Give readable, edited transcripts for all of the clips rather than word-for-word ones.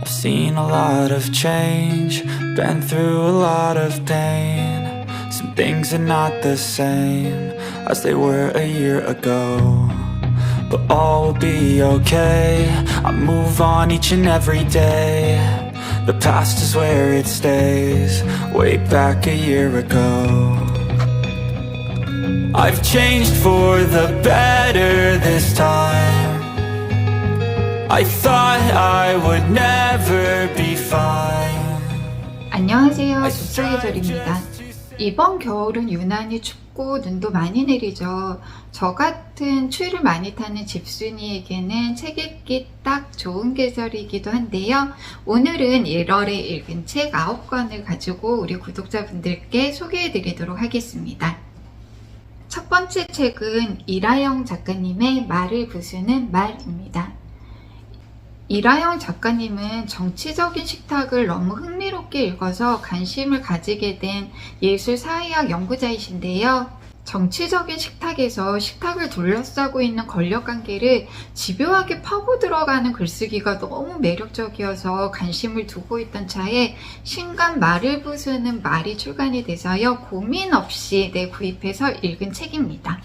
I've seen a lot of change, been through a lot of pain. Some things are not the same as they were a year ago, but all will be okay. I move on each and every day. The past is where it stays, way back a year ago. I've changed for the better this time. I thought I would never be fine. 안녕하세요, 조짜계절입니다. 이번 겨울은 유난히 춥고 눈도 많이 내리죠. 저 같은 추위를 많이 타는 집순이에게는 책 읽기 딱 좋은 계절이기도 한데요. 오늘은 1월에 읽은 책 9권을 가지고 우리 구독자분들께 소개해 드리도록 하겠습니다. 첫 번째 책은 이라영 작가님의 말을 부수는 말입니다. 이라영 작가님은 정치적인 식탁을 너무 흥미롭게 읽어서 관심을 가지게 된 예술사회학 연구자이신데요. 정치적인 식탁에서 식탁을 둘러싸고 있는 권력관계를 집요하게 파고 들어가는 글쓰기가 너무 매력적이어서 관심을 두고 있던 차에 신간 말을 부수는 말이 출간이 돼서요. 고민 없이 구입해서 읽은 책입니다.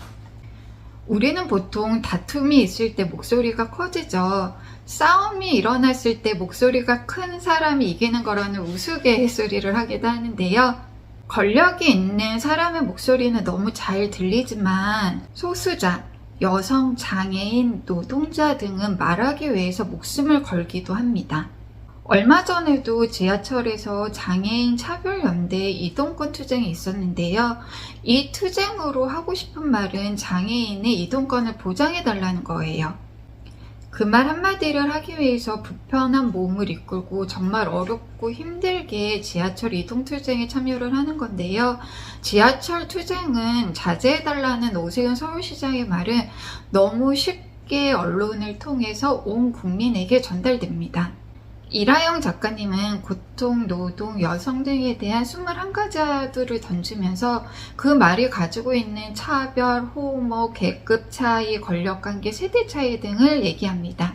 우리는 보통 다툼이 있을 때 목소리가 커지죠. 싸움이 일어났을 때 목소리가 큰 사람이 이기는 거라는 우스갯소리를 하기도 하는데요. 권력이 있는 사람의 목소리는 너무 잘 들리지만 소수자, 여성, 장애인, 노동자 등은 말하기 위해서 목숨을 걸기도 합니다. 얼마 전에도 지하철에서 장애인 차별연대 이동권 투쟁이 있었는데요. 이 투쟁으로 하고 싶은 말은 장애인의 이동권을 보장해달라는 거예요. 그 말 한마디를 하기 위해서 불편한 몸을 이끌고 정말 어렵고 힘들게 지하철 이동 투쟁에 참여를 하는 건데요. 지하철 투쟁은 자제해달라는 오세훈 서울시장의 말은 너무 쉽게 언론을 통해서 온 국민에게 전달됩니다. 이라영 작가님은 고통, 노동, 여성 등에 대한 21가지들을 던지면서 그 말이 가지고 있는 차별, 호모, 계급 차이, 권력관계, 세대 차이 등을 얘기합니다.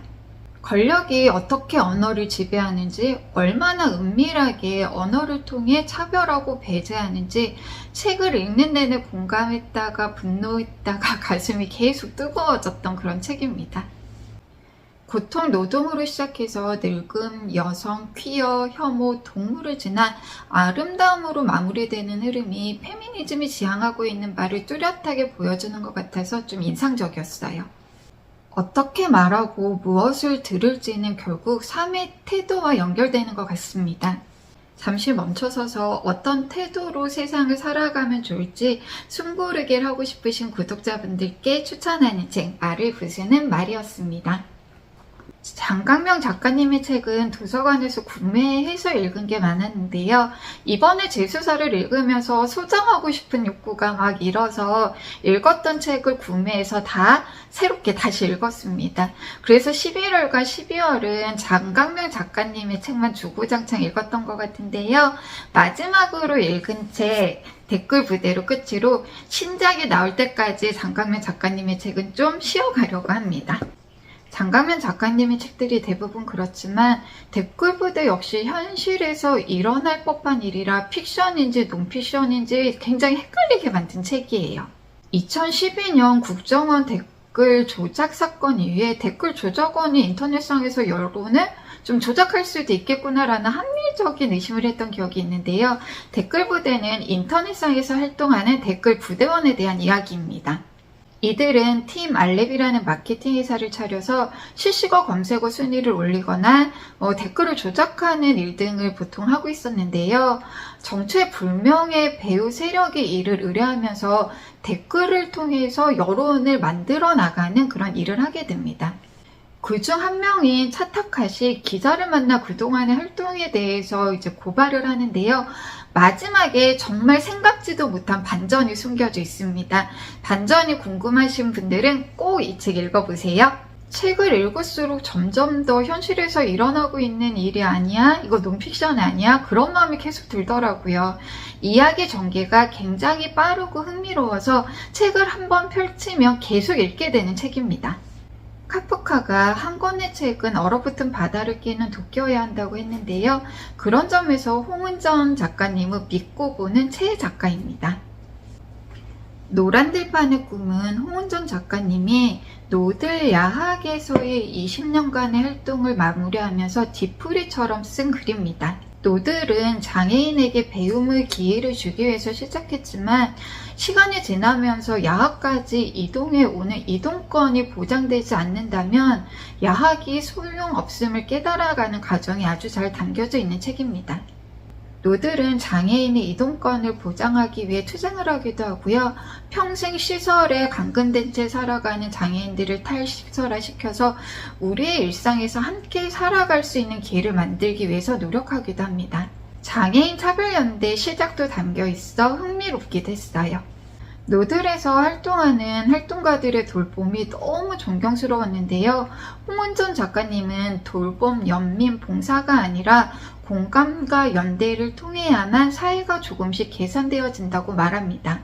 권력이 어떻게 언어를 지배하는지, 얼마나 은밀하게 언어를 통해 차별하고 배제하는지 책을 읽는 내내 공감했다가 분노했다가 가슴이 계속 뜨거워졌던 그런 책입니다. 고통, 노동으로 시작해서 늙음, 여성, 퀴어, 혐오, 동물을 지나 아름다움으로 마무리되는 흐름이 페미니즘이 지향하고 있는 바를 뚜렷하게 보여주는 것 같아서 좀 인상적이었어요. 어떻게 말하고 무엇을 들을지는 결국 삶의 태도와 연결되는 것 같습니다. 잠시 멈춰서서 어떤 태도로 세상을 살아가면 좋을지 숨고르기를 하고 싶으신 구독자분들께 추천하는 책, 말을 부수는 말이었습니다. 장강명 작가님의 책은 도서관에서 구매해서 읽은 게 많았는데요. 이번에 재수사를 읽으면서 소장하고 싶은 욕구가 막 일어서 읽었던 책을 구매해서 다 새롭게 다시 읽었습니다. 그래서 11월과 12월은 장강명 작가님의 책만 주구장창 읽었던 것 같은데요. 마지막으로 읽은 책 댓글 부대로 끝으로 신작이 나올 때까지 장강명 작가님의 책은 좀 쉬어가려고 합니다. 장강명 작가님의 책들이 대부분 그렇지만 댓글 부대 역시 현실에서 일어날 법한 일이라 픽션인지 논픽션인지 굉장히 헷갈리게 만든 책이에요. 2012년 국정원 댓글 조작 사건 이후에 댓글 조작원이 인터넷상에서 여론을 좀 조작할 수도 있겠구나라는 합리적인 의심을 했던 기억이 있는데요. 댓글 부대는 인터넷상에서 활동하는 댓글 부대원에 대한 이야기입니다. 이들은 팀 알렙이라는 마케팅 회사를 차려서 실시간 검색어 순위를 올리거나 댓글을 조작하는 일 등을 보통 하고 있었는데요. 정체불명의 배우 세력이 이를 의뢰하면서 댓글을 통해서 여론을 만들어 나가는 그런 일을 하게 됩니다. 그중 한 명인 차타카시 기자를 만나 그동안의 활동에 대해서 이제 고발을 하는데요. 마지막에 정말 생각지도 못한 반전이 숨겨져 있습니다. 반전이 궁금하신 분들은 꼭 이 책 읽어보세요. 책을 읽을수록 점점 더 현실에서 일어나고 있는 일이 아니야? 이거 논픽션 아니야? 그런 마음이 계속 들더라고요. 이야기 전개가 굉장히 빠르고 흥미로워서 책을 한번 펼치면 계속 읽게 되는 책입니다. 카프카가 한 권의 책은 얼어붙은 바다를 깨는 도끼여야 한다고 했는데요. 그런 점에서 홍은전 작가님은 믿고 보는 최애 작가입니다. 노란 들판의 꿈은 홍은전 작가님이 노들 야학에서의 20년간의 활동을 마무리하면서 뒤풀이처럼 쓴 글입니다. 노들은 장애인에게 배움의 기회를 주기 위해서 시작했지만 시간이 지나면서 야학까지 이동해 오는 이동권이 보장되지 않는다면 야학이 소용없음을 깨달아가는 과정이 아주 잘 담겨져 있는 책입니다. 노들은 장애인의 이동권을 보장하기 위해 투쟁을 하기도 하고요. 평생 시설에 감금된 채 살아가는 장애인들을 탈시설화시켜서 우리의 일상에서 함께 살아갈 수 있는 기회를 만들기 위해서 노력하기도 합니다. 장애인 차별연대 시작도 담겨 있어 흥미롭기도 했어요. 노들에서 활동하는 활동가들의 돌봄이 너무 존경스러웠는데요. 홍은전 작가님은 돌봄, 연민, 봉사가 아니라 공감과 연대를 통해야만 사회가 조금씩 개선되어진다고 말합니다.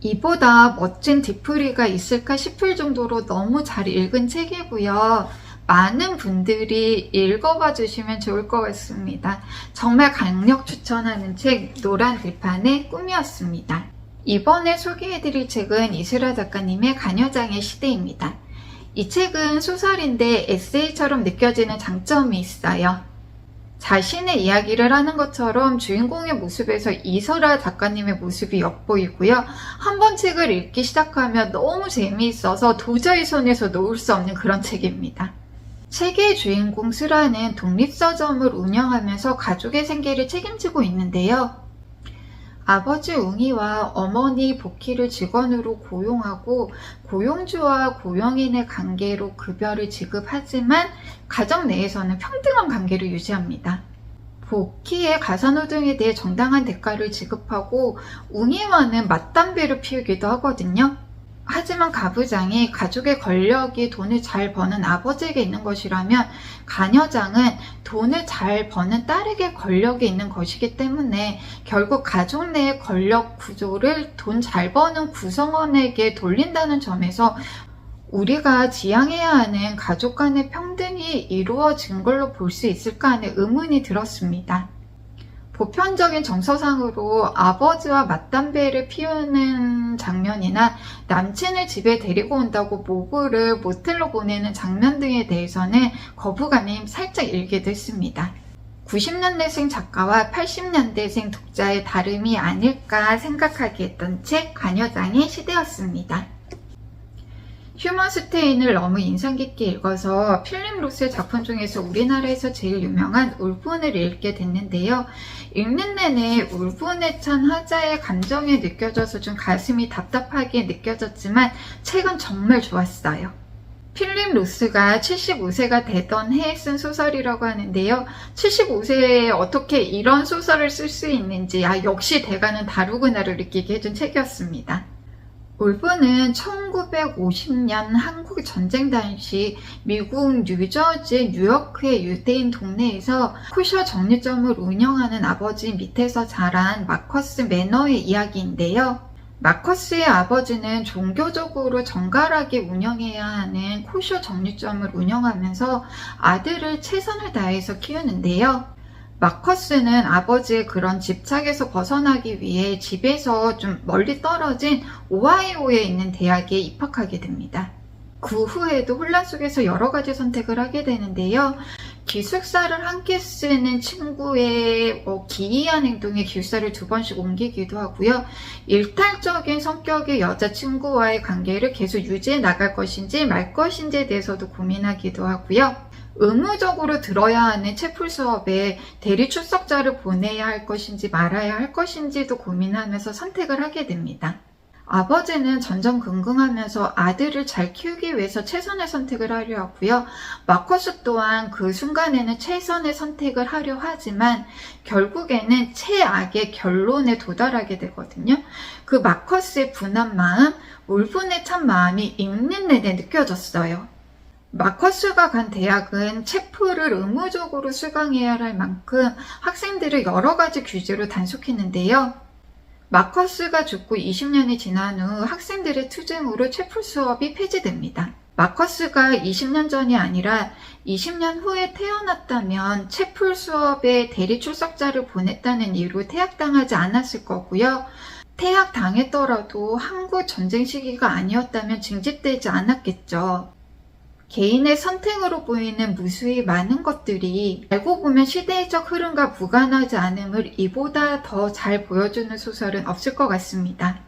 이보다 멋진 뒤풀이가 있을까 싶을 정도로 너무 잘 읽은 책이고요. 많은 분들이 읽어봐 주시면 좋을 것 같습니다. 정말 강력 추천하는 책 노란 들판의 꿈이었습니다. 이번에 소개해드릴 책은 이슬아 작가님의 가녀장의 시대입니다. 이 책은 소설인데 에세이처럼 느껴지는 장점이 있어요. 자신의 이야기를 하는 것처럼 주인공의 모습에서 이슬아 작가님의 모습이 엿보이고요. 한번 책을 읽기 시작하면 너무 재미있어서 도저히 손에서 놓을 수 없는 그런 책입니다. 책의 주인공 슬아는 독립서점을 운영하면서 가족의 생계를 책임지고 있는데요. 아버지 웅이와 어머니 복희를 직원으로 고용하고 고용주와 고용인의 관계로 급여를 지급하지만 가정 내에서는 평등한 관계를 유지합니다. 복희의 가사노동에 대해 정당한 대가를 지급하고 웅이와는 맞담배를 피우기도 하거든요. 하지만 가부장이 가족의 권력이 돈을 잘 버는 아버지에게 있는 것이라면 가녀장은 돈을 잘 버는 딸에게 권력이 있는 것이기 때문에 결국 가족 내의 권력 구조를 돈 잘 버는 구성원에게 돌린다는 점에서 우리가 지향해야 하는 가족 간의 평등이 이루어진 걸로 볼 수 있을까 하는 의문이 들었습니다. 보편적인 정서상으로 아버지와 맞담배를 피우는 장면이나 남친을 집에 데리고 온다고 모구를 모텔로 보내는 장면 등에 대해서는 거부감이 살짝 일기도 했습니다. 90년대생 작가와 80년대생 독자의 다름이 아닐까 생각하게 했던 책 가녀장의 시대였습니다. 휴먼 스테인을 너무 인상 깊게 읽어서 필립 로스의 작품 중에서 우리나라에서 제일 유명한 울분을 읽게 됐는데요. 읽는 내내 울분에 찬 화자의 감정이 느껴져서 좀 가슴이 답답하게 느껴졌지만 책은 정말 좋았어요. 필립 로스가 75세가 되던 해에 쓴 소설이라고 하는데요. 75세에 어떻게 이런 소설을 쓸 수 있는지 역시 대가는 다르구나를 느끼게 해준 책이었습니다. 울분은 1950년 한국 전쟁 당시 미국 뉴저지 뉴요크의 유대인 동네에서 쿠셔 정리점을 운영하는 아버지 밑에서 자란 마커스 매너의 이야기인데요. 마커스의 아버지는 종교적으로 정갈하게 운영해야 하는 쿠셔 정리점을 운영하면서 아들을 최선을 다해서 키우는데요. 마커스는 아버지의 그런 집착에서 벗어나기 위해 집에서 좀 멀리 떨어진 오하이오에 있는 대학에 입학하게 됩니다. 그 후에도 혼란 속에서 여러 가지 선택을 하게 되는데요. 기숙사를 함께 쓰는 친구의 기이한 행동에 기숙사를 2번씩 옮기기도 하고요. 일탈적인 성격의 여자친구와의 관계를 계속 유지해 나갈 것인지 말 것인지에 대해서도 고민하기도 하고요. 의무적으로 들어야 하는 채플 수업에 대리 출석자를 보내야 할 것인지 말아야 할 것인지도 고민하면서 선택을 하게 됩니다. 아버지는 전전긍긍하면서 아들을 잘 키우기 위해서 최선의 선택을 하려 하고요. 마커스 또한 그 순간에는 최선의 선택을 하려 하지만 결국에는 최악의 결론에 도달하게 되거든요. 그 마커스의 분한 마음, 울분에 찬 마음이 읽는 내내 느껴졌어요. 마커스가 간 대학은 채플을 의무적으로 수강해야 할 만큼 학생들을 여러 가지 규제로 단속했는데요. 마커스가 죽고 20년이 지난 후 학생들의 투쟁으로 채플 수업이 폐지됩니다. 마커스가 20년 전이 아니라 20년 후에 태어났다면 채플 수업에 대리 출석자를 보냈다는 이유로 퇴학당하지 않았을 거고요. 퇴학당했더라도 한국 전쟁 시기가 아니었다면 징집되지 않았겠죠. 개인의 선택으로 보이는 무수히 많은 것들이 알고 보면 시대적 흐름과 무관하지 않음을 이보다 더 잘 보여주는 소설은 없을 것 같습니다.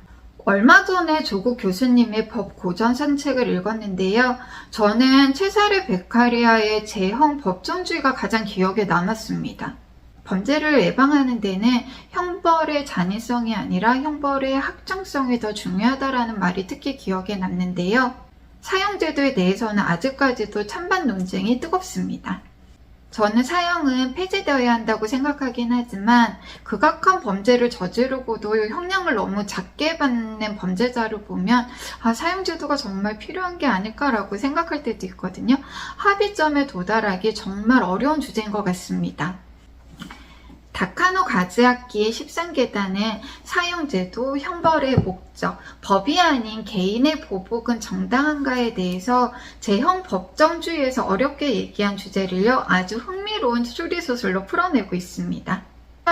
얼마 전에 조국 교수님의 법 고전산 책을 읽었는데요. 저는 체사르 베카리아의 제형 법정주의가 가장 기억에 남았습니다. 범죄를 예방하는 데는 형벌의 잔인성이 아니라 형벌의 확정성이 더 중요하다라는 말이 특히 기억에 남는데요. 사형제도에 대해서는 아직까지도 찬반 논쟁이 뜨겁습니다. 저는 사형은 폐지되어야 한다고 생각하긴 하지만 극악한 범죄를 저지르고도 형량을 너무 작게 받는 범죄자를 보면 사형제도가 정말 필요한 게 아닐까라고 생각할 때도 있거든요. 합의점에 도달하기 정말 어려운 주제인 것 같습니다. 다카노 가즈아키의 13계단은 사형제도, 형벌의 목적, 법이 아닌 개인의 보복은 정당한가에 대해서 제형 법정주의에서 어렵게 얘기한 주제를요, 아주 흥미로운 추리소설로 풀어내고 있습니다.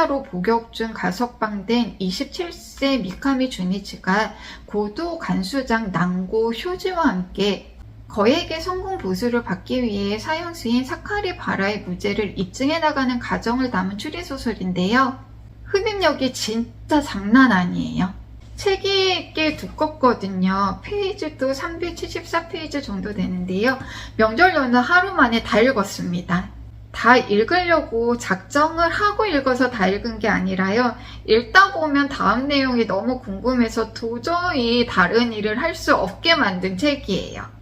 로 복역 중 가석방된 27세 미카미 주니치가 고도 간수장 난고 쇼지와 함께 거액의 성공 보수를 받기 위해 사형수인 사카리 바라의 무죄를 입증해 나가는 과정을 담은 추리소설인데요. 흡입력이 진짜 장난 아니에요. 책이 꽤 두껍거든요. 페이지도 374페이지 정도 되는데요. 명절 연휴 하루 만에 다 읽었습니다. 다 읽으려고 작정을 하고 읽어서 다 읽은 게 아니라요. 읽다 보면 다음 내용이 너무 궁금해서 도저히 다른 일을 할 수 없게 만든 책이에요.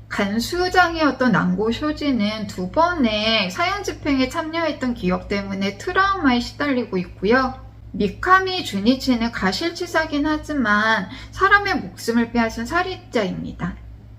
간수장이었던 난고 쇼지는 2번의 사형 집행에 참여했던 기억 때문에 트라우마에 시달리고 있고요. 미카미 주니치는 가실치사긴 하지만 사람의 목숨을 빼앗은 살인자입니다.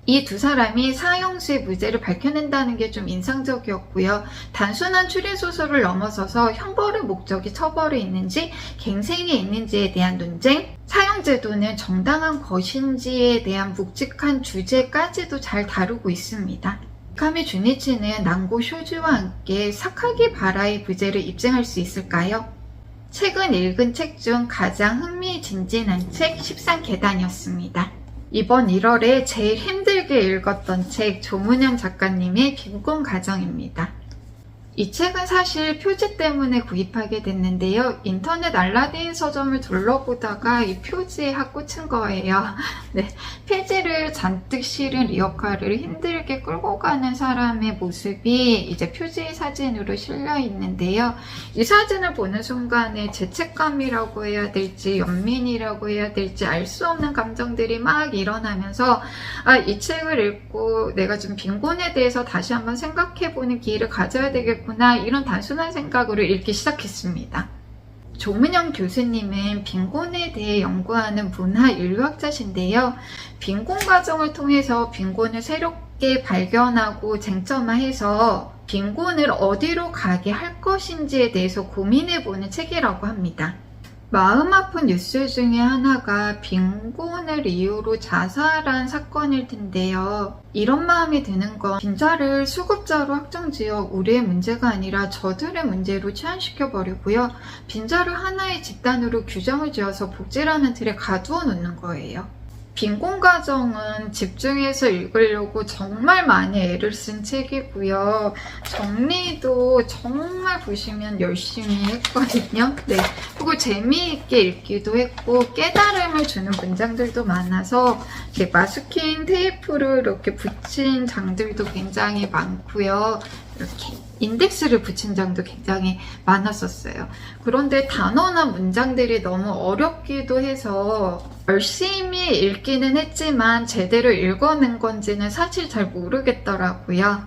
이 두 사람이 사형수의 무죄를 밝혀낸다는 게 좀 인상적이었고요. 단순한 추리소설을 넘어서서 형벌의 목적이 처벌에 있는지 갱생에 있는지에 대한 논쟁, 사형제도는 정당한 것인지에 대한 묵직한 주제까지도 잘 다루고 있습니다. 미카미 주니치는 난고 쇼지와 함께 사카기 바라의 무죄를 입증할 수 있을까요? 최근 읽은 책 중 가장 흥미진진한 책 13계단이었습니다. 이번 1월에 제일 힘들게 읽었던 책 조문영 작가님의 빈곤 가정입니다. 이 책은 사실 표지 때문에 구입하게 됐는데요. 인터넷 알라딘 서점을 둘러보다가 이 표지에 확 꽂힌 거예요. 네, 페이지를 잔뜩 실은 리어카를 힘들게 끌고 가는 사람의 모습이 이제 표지 사진으로 실려 있는데요. 이 사진을 보는 순간에 죄책감이라고 해야 될지 연민이라고 해야 될지 알 수 없는 감정들이 막 일어나면서 이 책을 읽고 내가 좀 빈곤에 대해서 다시 한번 생각해보는 기회를 가져야 되겠구나, 이런 단순한 생각으로 읽기 시작했습니다. 조문영 교수님은 빈곤에 대해 연구하는 문화인류학자신데요. 빈곤 과정을 통해서 빈곤을 새롭게 발견하고 쟁점화해서 빈곤을 어디로 가게 할 것인지에 대해서 고민해보는 책이라고 합니다. 마음 아픈 뉴스 중에 하나가 빈곤을 이유로 자살한 사건일 텐데요. 이런 마음이 드는 건 빈자를 수급자로 확정지어 우리의 문제가 아니라 저들의 문제로 치환시켜버리고요. 빈자를 하나의 집단으로 규정을 지어서 복지라는 틀에 가두어 놓는 거예요. 빈곤 가정은 집중해서 읽으려고 정말 많이 애를 쓴 책이고요. 정리도 정말 보시면 열심히 했거든요. 네, 그리고 재미있게 읽기도 했고 깨달음을 주는 문장들도 많아서 마스킹 테이프를 이렇게 붙인 장들도 굉장히 많고요. 이렇게 인덱스를 붙인 장도 굉장히 많았었어요. 그런데 단어나 문장들이 너무 어렵기도 해서 열심히 읽기는 했지만 제대로 읽어낸 건지는 사실 잘 모르겠더라고요.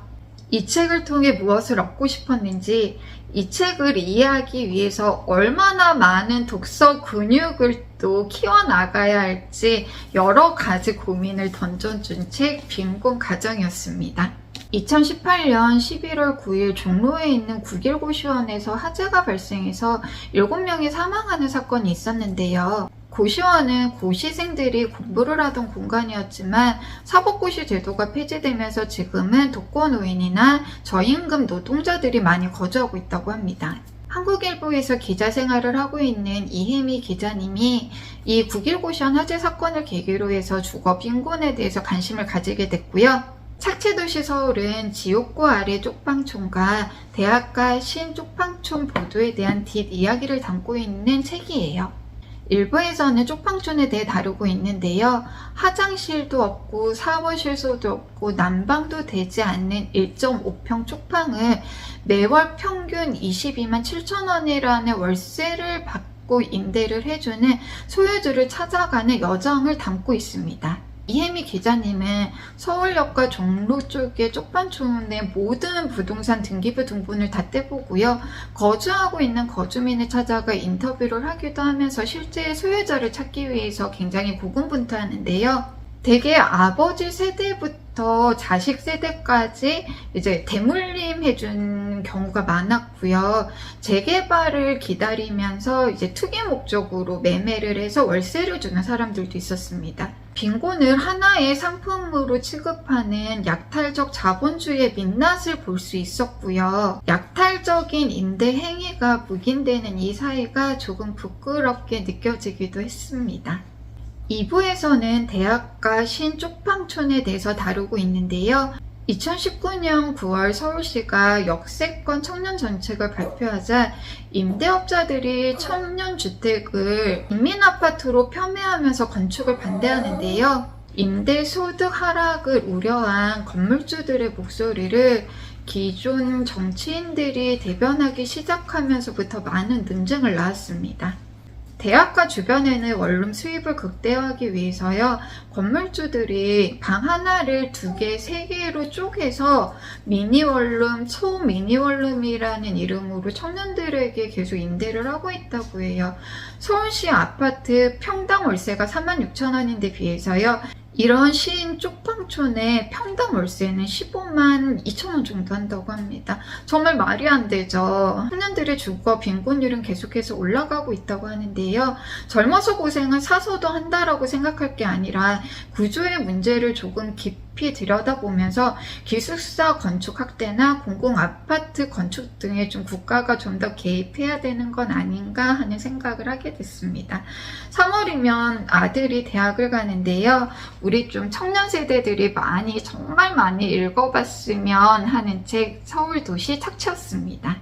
이 책을 통해 무엇을 얻고 싶었는지, 이 책을 이해하기 위해서 얼마나 많은 독서 근육을 또 키워나가야 할지 여러 가지 고민을 던져준 책 빈곤 가정이었습니다. 2018년 11월 9일 종로에 있는 국일고시원에서 화재가 발생해서 7명이 사망하는 사건이 있었는데요. 고시원은 고시생들이 공부를 하던 공간이었지만 사법고시 제도가 폐지되면서 지금은 독거노인이나 저임금 노동자들이 많이 거주하고 있다고 합니다. 한국일보에서 기자 생활을 하고 있는 이혜미 기자님이 이 9.1 고시원 화재 사건을 계기로 해서 주거 빈곤에 대해서 관심을 가지게 됐고요. 착취도시 서울은 지옥고 아래 쪽방촌과 대학가 신 쪽방촌 보도에 대한 뒷이야기를 담고 있는 책이에요. 일부에서는 쪽방촌에 대해 다루고 있는데요. 화장실도 없고 샤워실도 없고 난방도 되지 않는 1.5평 쪽방을 매월 평균 22만 7천 원이라는 월세를 받고 임대를 해주는 소유주를 찾아가는 여정을 담고 있습니다. 이혜미 기자님은 서울역과 종로 쪽의 쪽방촌의 모든 부동산 등기부 등본을 다 떼보고요. 거주하고 있는 거주민을 찾아가 인터뷰를 하기도 하면서 실제 소유자를 찾기 위해서 굉장히 고군분투하는데요. 대개 아버지 세대부터 자식 세대까지 이제 대물림 해준 경우가 많았고요. 재개발을 기다리면서 이제 투기 목적으로 매매를 해서 월세를 주는 사람들도 있었습니다. 빈곤을 하나의 상품으로 취급하는 약탈적 자본주의의 민낯을 볼 수 있었고요. 약탈적인 임대 행위가 묵인되는 이 사회가 조금 부끄럽게 느껴지기도 했습니다. 2부에서는 대학가 신 쪽방촌에 대해서 다루고 있는데요. 2019년 9월 서울시가 역세권 청년정책을 발표하자 임대업자들이 청년주택을 인민아파트로 폄훼하면서 건축을 반대하는데요. 임대소득 하락을 우려한 건물주들의 목소리를 기존 정치인들이 대변하기 시작하면서부터 많은 논쟁을 낳았습니다. 대학가 주변에는 원룸 수입을 극대화하기 위해서요. 건물주들이 방 하나를 2개, 3개로 쪼개서 미니원룸, 초미니원룸이라는 이름으로 청년들에게 계속 임대를 하고 있다고 해요. 서울시 아파트 평당 월세가 46,000원인데 비해서요. 이런 시인 쪽방촌의 평당 월세는 15만 2천원 정도 한다고 합니다. 정말 말이 안 되죠. 청년들의 주거 빈곤율은 계속해서 올라가고 있다고 하는데요. 젊어서 고생은 사서도 한다라고 생각할 게 아니라 구조의 문제를 조금 깊이 들여다보면서 기숙사 건축 확대나 공공아파트 건축 등에 좀 국가가 좀 더 개입해야 되는 건 아닌가 하는 생각을 하게 됐습니다. 3월이면 아들이 대학을 가는데요. 우리 좀 청년 세대들이 정말 많이 읽어봤으면 하는 책 서울도시 착취였습니다.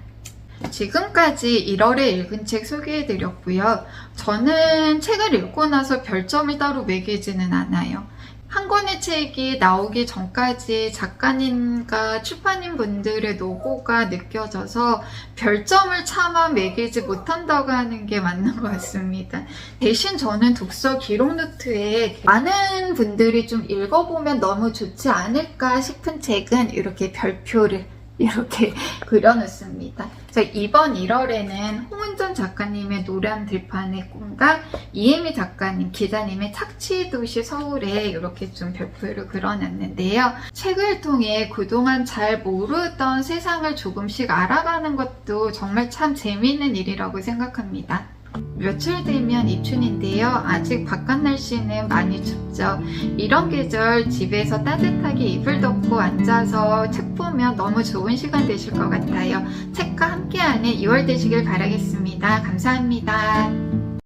지금까지 1월에 읽은 책 소개해드렸고요. 저는 책을 읽고 나서 별점을 따로 매기지는 않아요. 한 권의 책이 나오기 전까지 작가님과 출판인 분들의 노고가 느껴져서 별점을 차마 매기지 못한다고 하는 게 맞는 것 같습니다. 대신 저는 독서 기록 노트에 많은 분들이 좀 읽어보면 너무 좋지 않을까 싶은 책은 이렇게 별표를 이렇게 그려놓습니다. 그래서 이번 1월에는 홍은전 작가님의 노란 들판의 꿈과 이혜미 작가님, 기자님의 착취도시 서울에 이렇게 좀 별표를 그려놨는데요. 책을 통해 그동안 잘 모르던 세상을 조금씩 알아가는 것도 정말 참 재미있는 일이라고 생각합니다. 며칠 되면 입춘인데요. 아직 바깥 날씨는 많이 춥죠. 이런 계절 집에서 따뜻하게 이불 덮고 앉아서 책 보면 너무 좋은 시간 되실 것 같아요. 책과 함께하는 2월 되시길 바라겠습니다. 감사합니다.